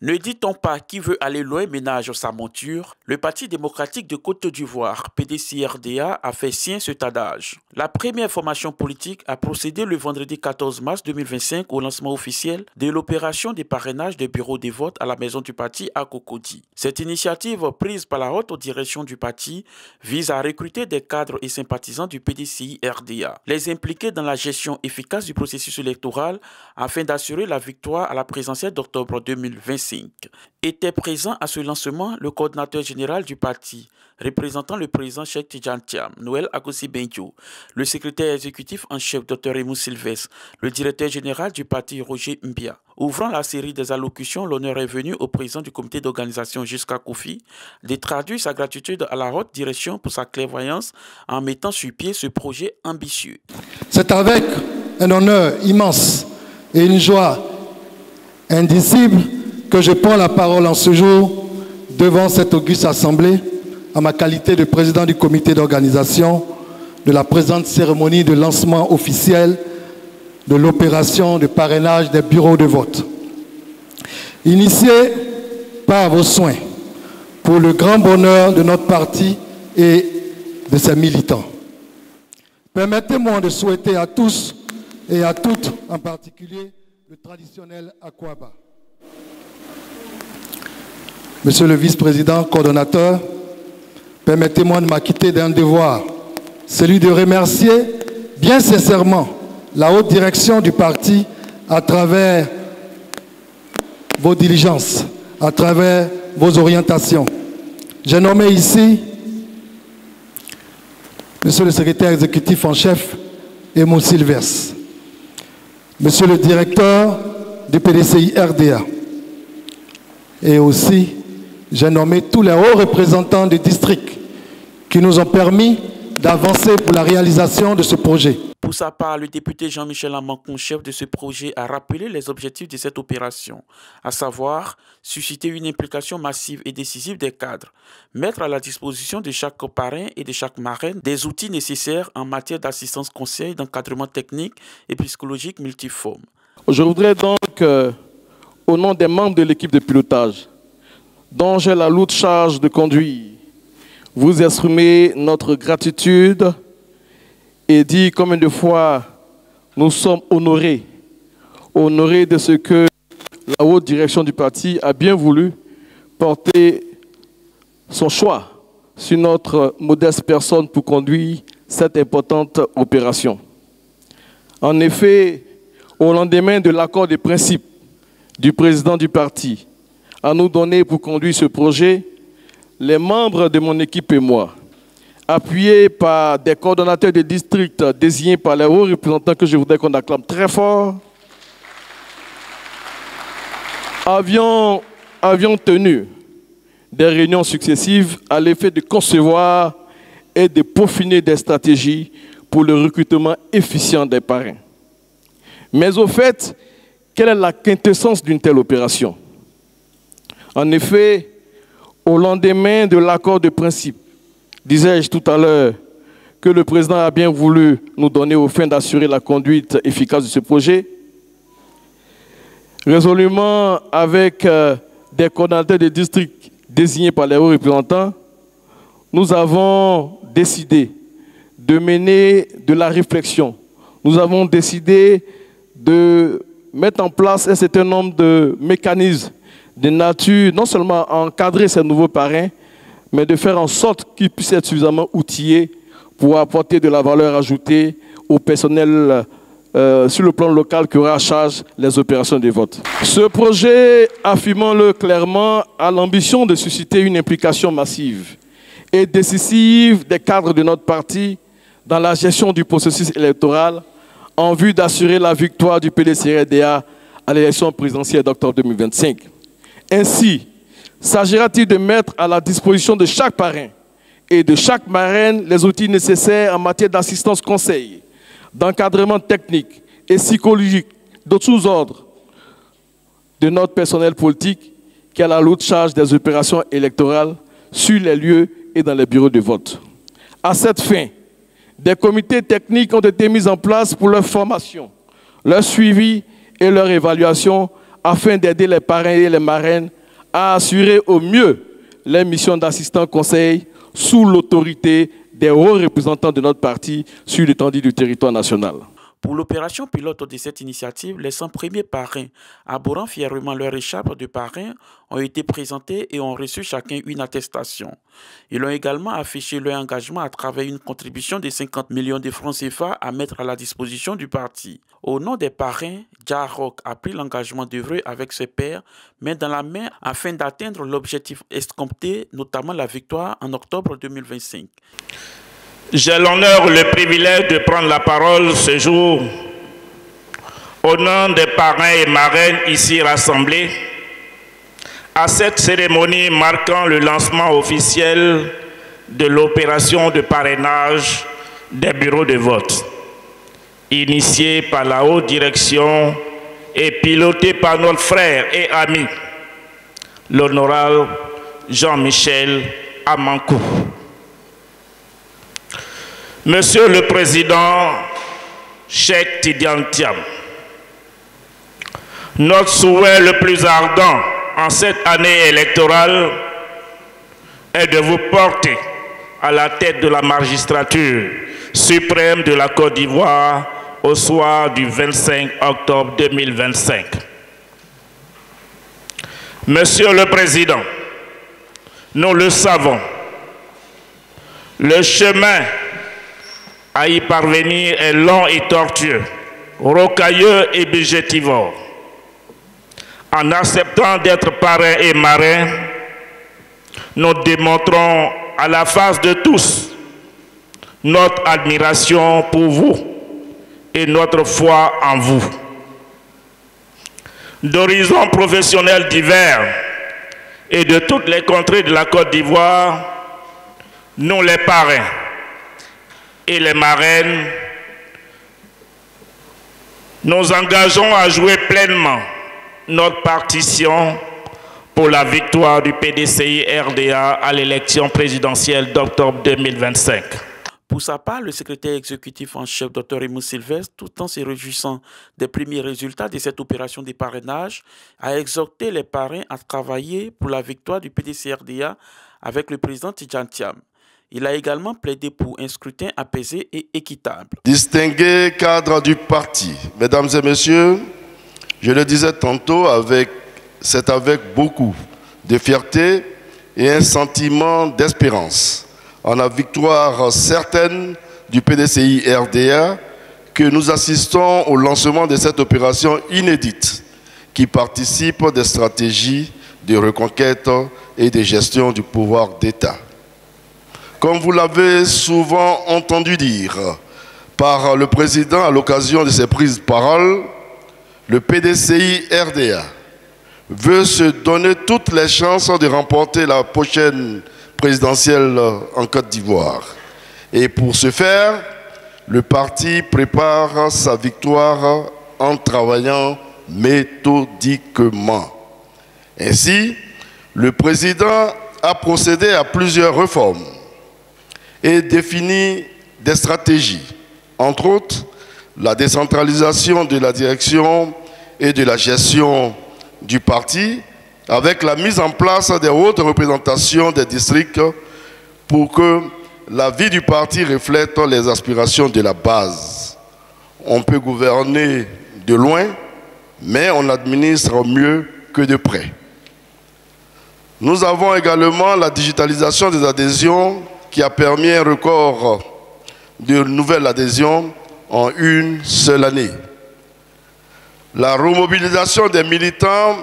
Ne dit-on pas qui veut aller loin ménage sa monture? Le Parti démocratique de Côte d'Ivoire, PDC-RDA, a fait sien cet adage. La première formation politique a procédé le vendredi 14 mars 2025 au lancement officiel de l'opération de parrainage des bureaux de vote à la maison du parti à Cocody. Cette initiative, prise par la haute direction du parti, vise à recruter des cadres et sympathisants du PDC-RDA, les impliquer dans la gestion efficace du processus électoral afin d'assurer la victoire à la présidentielle d'octobre 2025. Était présent à ce lancement le coordinateur général du parti, représentant le président Cheikh Tidjane Thiam, Noël Agossi Benjo, le secrétaire exécutif en chef Dr Raymond Sylvestre, le directeur général du parti Roger Mbia. Ouvrant la série des allocutions, l'honneur est venu au président du comité d'organisation Jusqu'à Kofi de traduire sa gratitude à la haute direction pour sa clairvoyance en mettant sur pied ce projet ambitieux. C'est avec un honneur immense et une joie indicible que je prends la parole en ce jour devant cette auguste assemblée en ma qualité de président du comité d'organisation de la présente cérémonie de lancement officiel de l'opération de parrainage des bureaux de vote. Initiée par vos soins pour le grand bonheur de notre parti et de ses militants. Permettez-moi de souhaiter à tous et à toutes, en particulier le traditionnel Akwaba. Monsieur le vice-président coordonnateur, permettez-moi de m'acquitter d'un devoir, celui de remercier bien sincèrement la haute direction du parti à travers vos diligences, à travers vos orientations. J'ai nommé ici Monsieur le secrétaire exécutif en chef, Raymond Sylvestre, Monsieur le directeur du PDCI-RDA, et aussi j'ai nommé tous les hauts représentants du district qui nous ont permis d'avancer pour la réalisation de ce projet. Pour sa part, le député Jean-Michel Amankon, chef de ce projet, a rappelé les objectifs de cette opération, à savoir susciter une implication massive et décisive des cadres, mettre à la disposition de chaque parrain et de chaque marraine des outils nécessaires en matière d'assistance conseil, d'encadrement technique et psychologique multiforme. Je voudrais donc, au nom des membres de l'équipe de pilotage, dont j'ai la lourde charge de conduire, vous exprimer notre gratitude et dire combien de fois nous sommes honorés de ce que la haute direction du parti a bien voulu porter son choix sur notre modeste personne pour conduire cette importante opération. En effet, au lendemain de l'accord de principe du président du parti à nous donner pour conduire ce projet, les membres de mon équipe et moi, appuyés par des coordonnateurs de district désignés par les hauts représentants que je voudrais qu'on acclame très fort, avions tenu des réunions successives à l'effet de concevoir et de peaufiner des stratégies pour le recrutement efficient des parrains. Mais au fait, quelle est la quintessence d'une telle opération? En effet, au lendemain de l'accord de principe, disais-je tout à l'heure, que le président a bien voulu nous donner au fin d'assurer la conduite efficace de ce projet, résolument avec des coordonnateurs de district désignés par les hauts représentants, nous avons décidé de mener de la réflexion. Nous avons décidé de mettre en place un certain nombre de mécanismes de nature, non seulement à encadrer ces nouveaux parrains, mais de faire en sorte qu'ils puissent être suffisamment outillés pour apporter de la valeur ajoutée au personnel sur le plan local qui aura à charge les opérations de vote. Ce projet, affirmons-le clairement, a l'ambition de susciter une implication massive et décisive des cadres de notre parti dans la gestion du processus électoral en vue d'assurer la victoire du PDC-RDA à l'élection présidentielle d'octobre 2025. Ainsi, s'agira-t-il de mettre à la disposition de chaque parrain et de chaque marraine les outils nécessaires en matière d'assistance conseil, d'encadrement technique et psychologique de tous ordres de notre personnel politique qui a la lourde charge des opérations électorales sur les lieux et dans les bureaux de vote. À cette fin, des comités techniques ont été mis en place pour leur formation, leur suivi et leur évaluation afin d'aider les parrains et les marraines à assurer au mieux les missions d'assistant conseil sous l'autorité des hauts représentants de notre parti sur l'étendue du territoire national. Pour l'opération pilote de cette initiative, les 100 premiers parrains, arborant fièrement leur écharpe de parrain, ont été présentés et ont reçu chacun une attestation. Ils ont également affiché leur engagement à travers une contribution de 50 millions de francs CFA à mettre à la disposition du parti. Au nom des parrains, Djarok a pris l'engagement d'œuvrer avec ses pairs, main dans la main, afin d'atteindre l'objectif escompté, notamment la victoire en octobre 2025. J'ai l'honneur, le privilège de prendre la parole ce jour au nom des parrains et marraines ici rassemblés à cette cérémonie marquant le lancement officiel de l'opération de parrainage des bureaux de vote, initiée par la haute direction et pilotée par notre frère et ami, l'honorable Jean-Michel Amankou. Monsieur le Président, Cheikh Tidiane Thiam, notre souhait le plus ardent en cette année électorale est de vous porter à la tête de la magistrature suprême de la Côte d'Ivoire au soir du 25 octobre 2025. Monsieur le Président, nous le savons, le chemin à y parvenir est long et tortueux, rocailleux et budgétivore. En acceptant d'être parrain et marrain, nous démontrons à la face de tous notre admiration pour vous et notre foi en vous. D'horizons professionnels divers et de toutes les contrées de la Côte d'Ivoire, nous les parrains et les marraines, nous engageons à jouer pleinement notre partition pour la victoire du PDCI-RDA à l'élection présidentielle d'octobre 2025. Pour sa part, le secrétaire exécutif en chef, Dr Raymond Sylvestre, tout en se réjouissant des premiers résultats de cette opération de parrainage, a exhorté les parrains à travailler pour la victoire du PDCI-RDA avec le président Tidiane Thiam. Il a également plaidé pour un scrutin apaisé et équitable. Distingués cadres du parti, mesdames et messieurs, je le disais tantôt, c'est avec beaucoup de fierté et un sentiment d'espérance en la victoire certaine du PDCI-RDA que nous assistons au lancement de cette opération inédite qui participe des stratégies de reconquête et de gestion du pouvoir d'État. Comme vous l'avez souvent entendu dire par le président à l'occasion de ses prises de parole, le PDCI-RDA veut se donner toutes les chances de remporter la prochaine présidentielle en Côte d'Ivoire. Et pour ce faire, le parti prépare sa victoire en travaillant méthodiquement. Ainsi, le président a procédé à plusieurs réformes et défini des stratégies, entre autres la décentralisation de la direction et de la gestion du parti, avec la mise en place des hautes représentations des districts pour que la vie du parti reflète les aspirations de la base. On peut gouverner de loin, mais on administre mieux que de près. Nous avons également la digitalisation des adhésions qui a permis un record de nouvelles adhésions en une seule année. La remobilisation des militants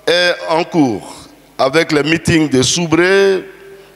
est en cours avec les meetings de Soubré,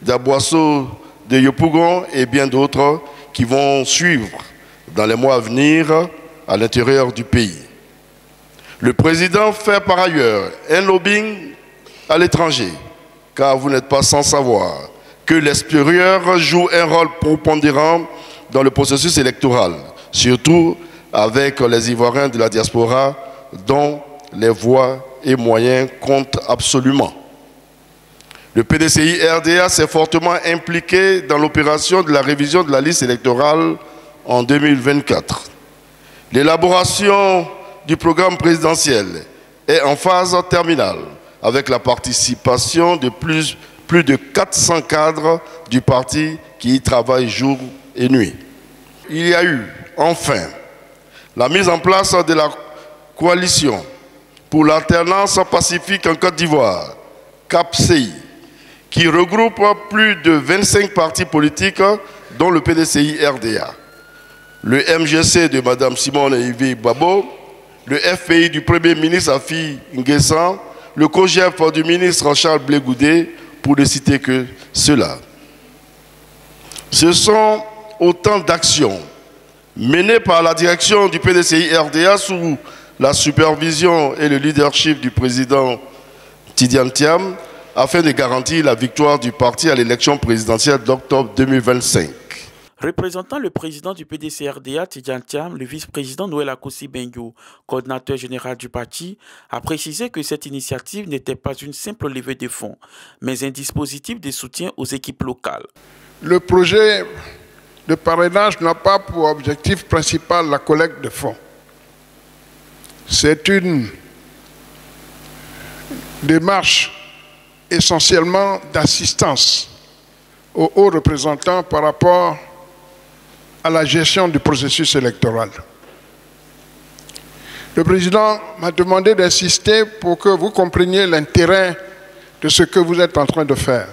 d'Aboisseau, de Yopougon et bien d'autres qui vont suivre dans les mois à venir à l'intérieur du pays. Le président fait par ailleurs un lobbying à l'étranger, car vous n'êtes pas sans savoir que l'extérieur joue un rôle prépondérant dans le processus électoral, surtout avec les Ivoiriens de la diaspora dont les voix et moyens comptent absolument. Le PDCI-RDA s'est fortement impliqué dans l'opération de la révision de la liste électorale en 2024. L'élaboration du programme présidentiel est en phase terminale avec la participation de plus de 400 cadres du parti qui y travaillent jour et nuit. Il y a eu, enfin, la mise en place de la coalition pour l'alternance pacifique en Côte d'Ivoire, CAPCI, qui regroupe plus de 25 partis politiques, dont le PDCI-RDA, le MGC de Mme Simone Yves Babo, le FPI du Premier ministre Afi Nguessan, le COGEF du ministre Charles Blé Goudé, pour ne citer que cela. Ce sont autant d'actions menées par la direction du PDCI-RDA sous la supervision et le leadership du président Tidjane Thiam afin de garantir la victoire du parti à l'élection présidentielle d'octobre 2025. Représentant le président du PDCRDA, Tidjane Thiam, le vice-président Noël Akossi Bengo, coordinateur général du parti, a précisé que cette initiative n'était pas une simple levée de fonds, mais un dispositif de soutien aux équipes locales. Le projet de parrainage n'a pas pour objectif principal la collecte de fonds. C'est une démarche essentiellement d'assistance aux hauts représentants par rapport à la gestion du processus électoral. Le président m'a demandé d'insister pour que vous compreniez l'intérêt de ce que vous êtes en train de faire.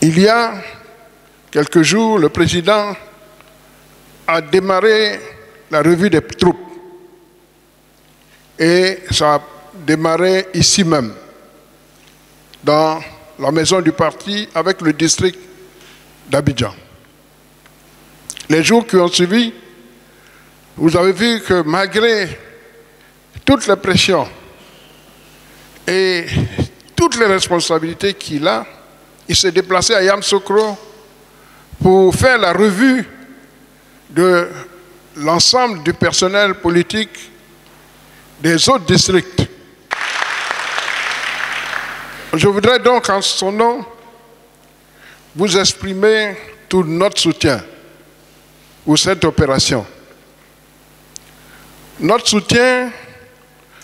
Il y a quelques jours, le président a démarré la revue des troupes. Et ça a démarré ici même, dans la maison du parti, avec le district d'Abidjan. Les jours qui ont suivi, vous avez vu que malgré toutes les pressions et toutes les responsabilités qu'il a, il s'est déplacé à Yamoussoukro pour faire la revue de l'ensemble du personnel politique des autres districts. Je voudrais donc en son nom vous exprimer tout notre soutien pour cette opération. Notre soutien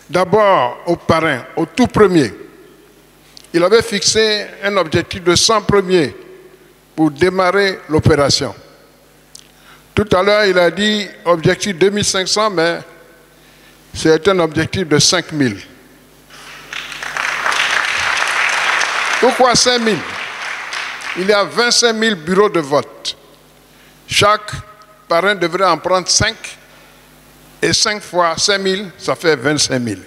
d'abord au parrain, au tout premier. Il avait fixé un objectif de 100 premiers pour démarrer l'opération. Tout à l'heure, il a dit objectif 2500, mais c'est un objectif de 5000. Pourquoi 5000? Il y a 25 000 bureaux de vote. Chaque parrain devrait en prendre 5. Et 5 fois 5 000, ça fait 25 000.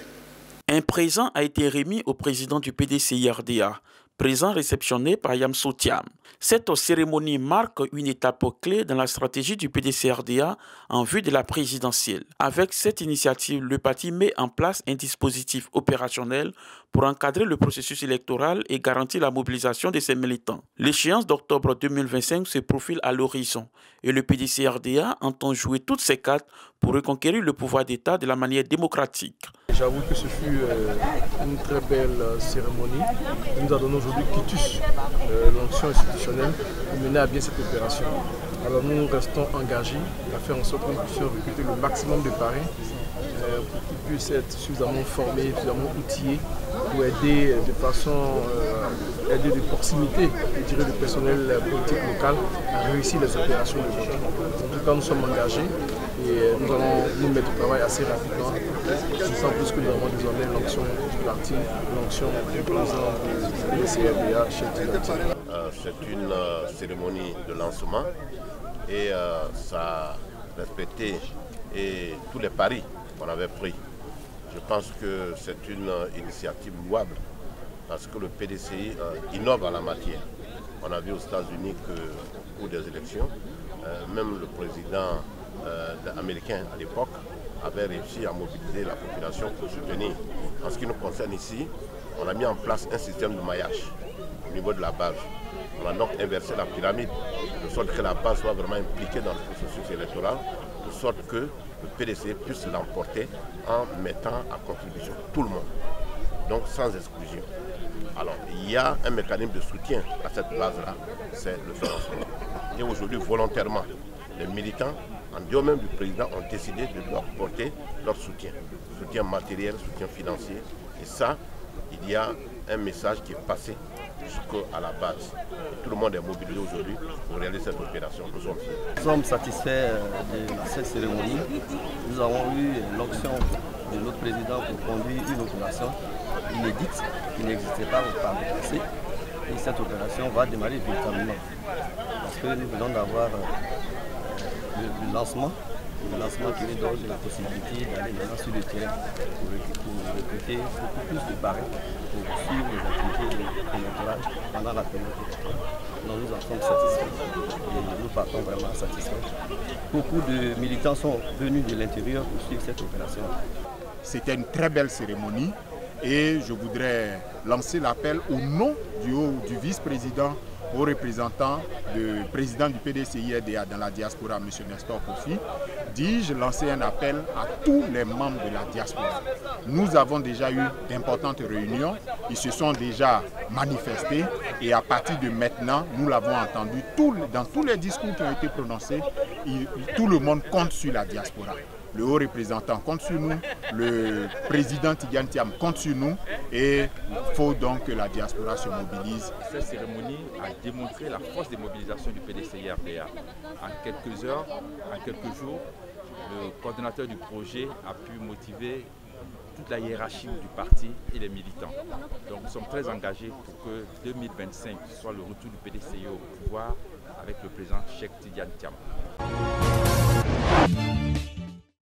Un présent a été remis au président du PDCI-RDA, présent réceptionné par Yamoussoukro Thiam. Cette cérémonie marque une étape clé dans la stratégie du PDCI-RDA en vue de la présidentielle. Avec cette initiative, le parti met en place un dispositif opérationnel pour encadrer le processus électoral et garantir la mobilisation de ses militants. L'échéance d'octobre 2025 se profile à l'horizon et le PDCI-RDA entend jouer toutes ses cartes pour reconquérir le pouvoir d'État de la manière démocratique. J'avoue que ce fut une très belle cérémonie. Il nous a donné aujourd'hui quitus l'onction institutionnelle pour mener à bien cette opération. Alors nous restons engagés à faire en sorte que nous puissions recruter le maximum de parrains pour qu'ils puissent être suffisamment formés, suffisamment outillés pour aider de façon de proximité, je dirais, le personnel politique local à réussir les opérations de vote. En tout cas, nous sommes engagés et nous allons nous mettre au travail assez rapidement. Sans plus que nous avons désormais l'onction du parti, l'onction du président du PDCI-RDA, Cheikh Tidjane. C'est une cérémonie de lancement et ça a respecté tous les paris qu'on avait pris. Je pense que c'est une initiative louable parce que le PDCI innove en la matière. On a vu aux États-Unis qu'au cours des élections, même le président américain à l'époque avait réussi à mobiliser la population pour soutenir. En ce qui nous concerne ici, on a mis en place un système de maillage au niveau de la base. On a donc inversé la pyramide, de sorte que la base soit vraiment impliquée dans le processus électoral, de sorte que le PDC puisse l'emporter en mettant à contribution tout le monde, donc sans exclusion. Alors, il y a un mécanisme de soutien à cette base-là, c'est le financement. Et aujourd'hui, volontairement, les militants en dehors même du président, ont décidé de leur porter leur soutien matériel, soutien financier. Et ça, il y a un message qui est passé jusqu'à la base. Et tout le monde est mobilisé aujourd'hui pour réaliser cette opération. Nous sommes fiers. Nous sommes satisfaits de cette cérémonie. Nous avons eu l'option de notre président pour conduire une opération inédite qui n'existait pas par le passé. Et cette opération va démarrer véritablement. Parce que nous venons d'avoir le lancement qui nous donne la possibilité d'aller maintenant sur le terrain pour recruter beaucoup plus de parrains pour suivre les activités électorales pendant la période. Donc nous en sommes satisfaits et nous partons vraiment satisfaits. Beaucoup de militants sont venus de l'intérieur pour suivre cette opération. C'était une très belle cérémonie et je voudrais lancer l'appel au nom du vice-président au représentant du président du PDCI-RDA dans la diaspora, M. Nestor Kofi, dis-je lancer un appel à tous les membres de la diaspora. Nous avons déjà eu d'importantes réunions, ils se sont déjà manifestés et à partir de maintenant, nous l'avons entendu, dans tous les discours qui ont été prononcés, tout le monde compte sur la diaspora. Le haut représentant compte sur nous, le président Tidjane Thiam compte sur nous et il faut donc que la diaspora se mobilise. Cette cérémonie a démontré la force de mobilisation du PDCI-RDA. En quelques heures, en quelques jours, le coordonnateur du projet a pu motiver toute la hiérarchie du parti et les militants. Donc nous sommes très engagés pour que 2025 soit le retour du PDCI au pouvoir avec le président Cheikh Tidjane Thiam.